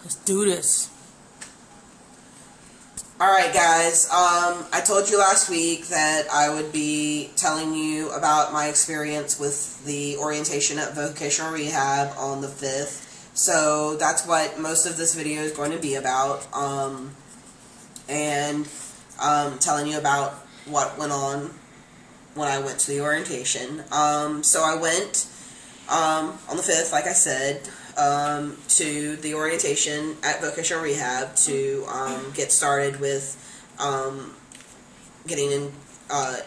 Let's do this. Alright guys, I told you last week that I would be telling you about my experience with the orientation at Vocational Rehab on the 5th. So that's what most of this video is going to be about. Telling you about what went on when I went to the orientation. So I went on the 5th, like I said, to the orientation at Vocational Rehab to get started with getting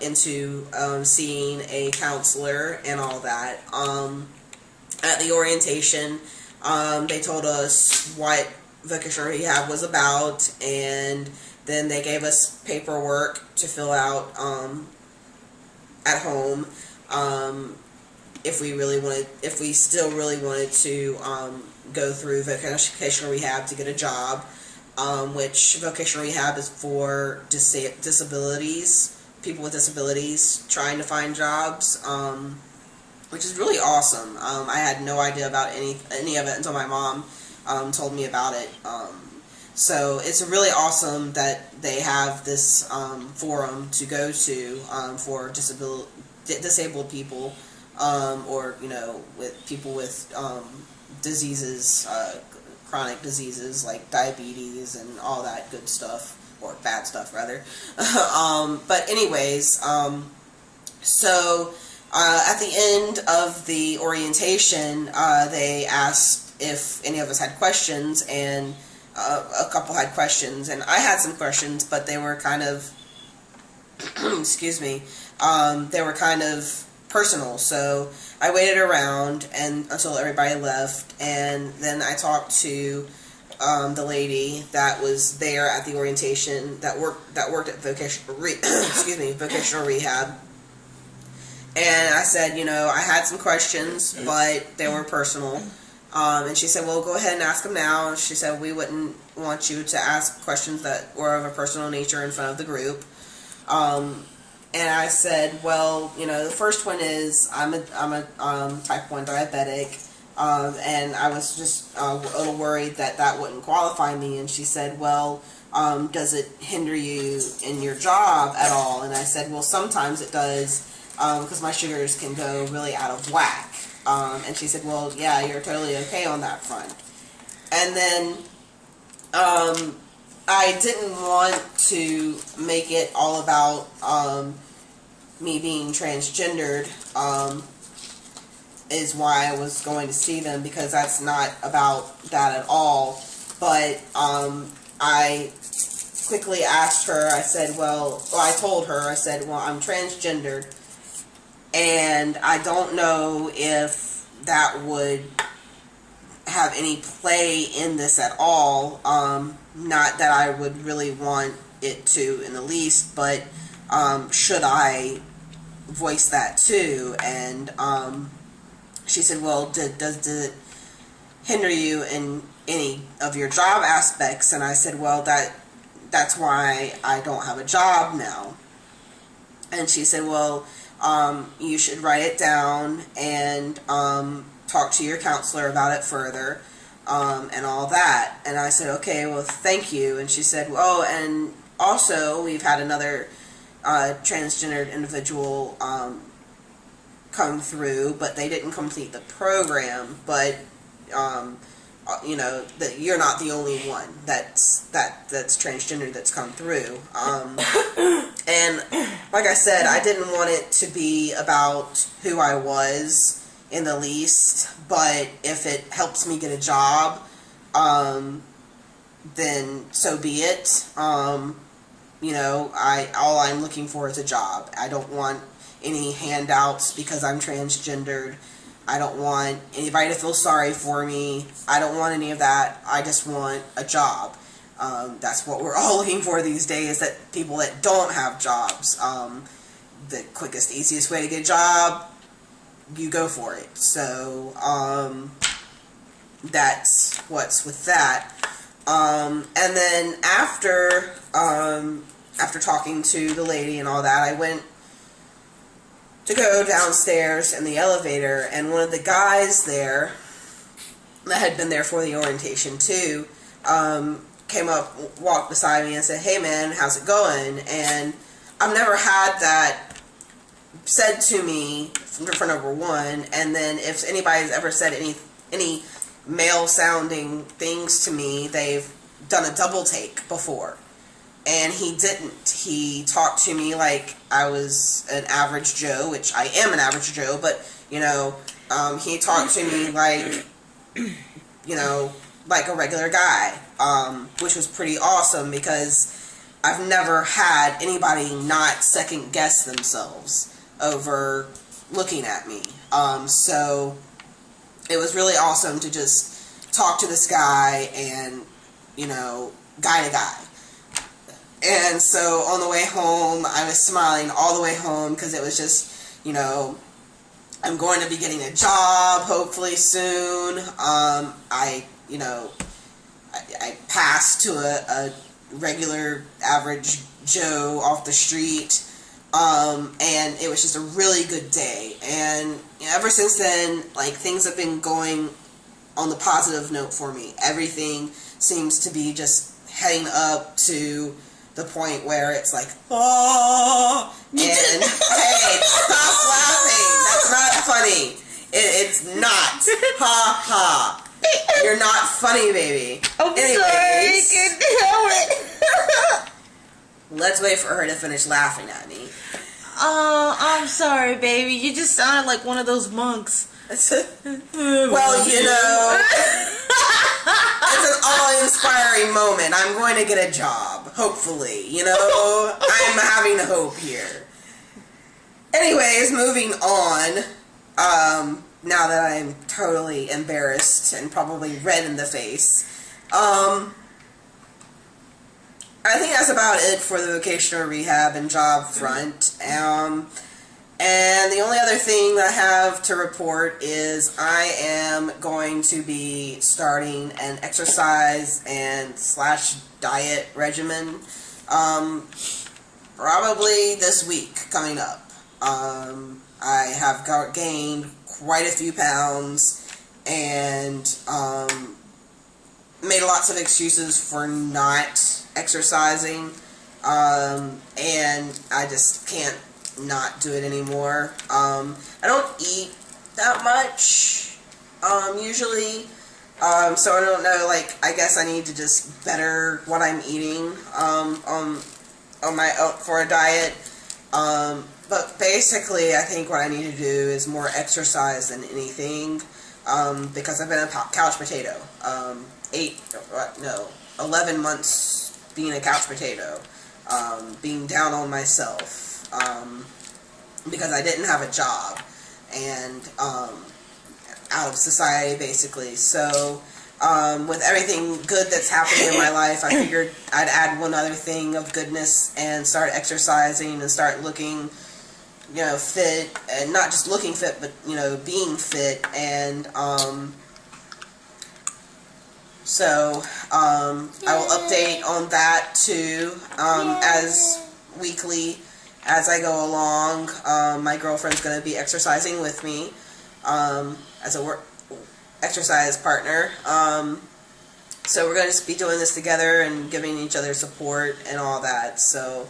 into seeing a counselor and all that. At the orientation, they told us what Vocational Rehab was about, and then they gave us paperwork to fill out at home. If we still really wanted to go through vocational rehab to get a job, which vocational rehab is for disabilities, people with disabilities trying to find jobs, which is really awesome. I had no idea about any of it until my mom told me about it. So it's really awesome that they have this forum to go to for disabled people. Or, with people with diseases, chronic diseases like diabetes and all that good stuff, or bad stuff rather. But anyways, so at the end of the orientation, they asked if any of us had questions, and a couple had questions, and I had some questions, but they were kind of, excuse me, they were kind of personal, so I waited around until everybody left, and then I talked to the lady that was there at the orientation that worked at vocational rehab, and I said, I had some questions, but they were personal, and she said, well, go ahead and ask them now. She said, we wouldn't want you to ask questions that were of a personal nature in front of the group. And I said, well, the first one is I'm a type 1 diabetic, and I was just a little worried that wouldn't qualify me. And she said, well, does it hinder you in your job at all? And I said, well, sometimes it does, because my sugars can go really out of whack. And she said, well, yeah, you're totally okay on that front. And then I didn't want to make it all about me being transgendered, is why I was going to see them, because that's not about that at all. But I quickly asked her, I said, I told her, I said, well, I'm transgendered, and I don't know if that would have any play in this at all. Not that I would really want it to in the least, but should I voice that too? And she said, well, does it hinder you in any of your job aspects? And I said, well, that's why I don't have a job now. And she said, well, you should write it down and talk to your counselor about it further, and all that. And I said, okay, well, thank you. And she said, well, and also we've had another transgendered individual come through, but they didn't complete the program. But that you're not the only one that's transgender that's come through. And like I said, I didn't want it to be about who I was in the least, but if it helps me get a job, then so be it. All I'm looking for is a job. I don't want any handouts because I'm transgendered. I don't want anybody to feel sorry for me. I don't want any of that. I just want a job. That's what we're all looking for these days, that people that don't have jobs. The quickest, easiest way to get a job, you go for it. So, that's what's with that. And then after talking to the lady and all that, I went to go downstairs in the elevator, and one of the guys there that had been there for the orientation too came up, walked beside me and said, "Hey man, how's it going?" And I've never had that said to me, for number one, and then if anybody's ever said any male sounding things to me, they've done a double take before. And he didn't. He talked to me like I was an average Joe, which I am an average Joe, but, you know, he talked to me like, you know, like a regular guy, which was pretty awesome because I've never had anybody not second guess themselves over looking at me. So it was really awesome to just talk to this guy and, you know, guy to guy. And so on the way home, I was smiling all the way home because it was just, you know, I'm going to be getting a job hopefully soon. I passed to a regular average Joe off the street. And it was just a really good day. And you know, ever since then, like, things have been going on the positive note for me. Everything seems to be just heading up to the point where it's like, oh, and hey, stop laughing. That's not funny. It's not. Ha ha. You're not funny, baby. I'm sorry. Let's wait for her to finish laughing at me. Oh, I'm sorry, baby. You just sounded like one of those monks. Well, you know, it's an awe-inspiring moment. I'm going to get a job, hopefully. You know, I'm having hope here. Anyways, moving on. Now that I'm totally embarrassed and probably red in the face. I think that's about it for the vocational rehab and job front. And the only other thing that I have to report is I am going to be starting an exercise and / diet regimen probably this week coming up. I have gained quite a few pounds and made lots of excuses for not exercising, and I just can't not do it anymore. I don't eat that much usually, so I don't know, like, I guess I need to just better what I'm eating for a diet. But basically I think what I need to do is more exercise than anything, because I've been a couch potato. 11 months being a couch potato, being down on myself, because I didn't have a job, and out of society, basically. So, with everything good that's happening in my life, I figured I'd add one other thing of goodness and start exercising and start looking, you know, fit, and not just looking fit, but, you know, being fit. And so I will update on that too, as weekly as I go along. My girlfriend's going to be exercising with me as a exercise partner. So we're going to be doing this together and giving each other support and all that. So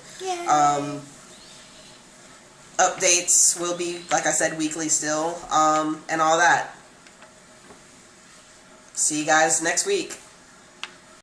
updates will be, like I said, weekly still, and all that. See you guys next week.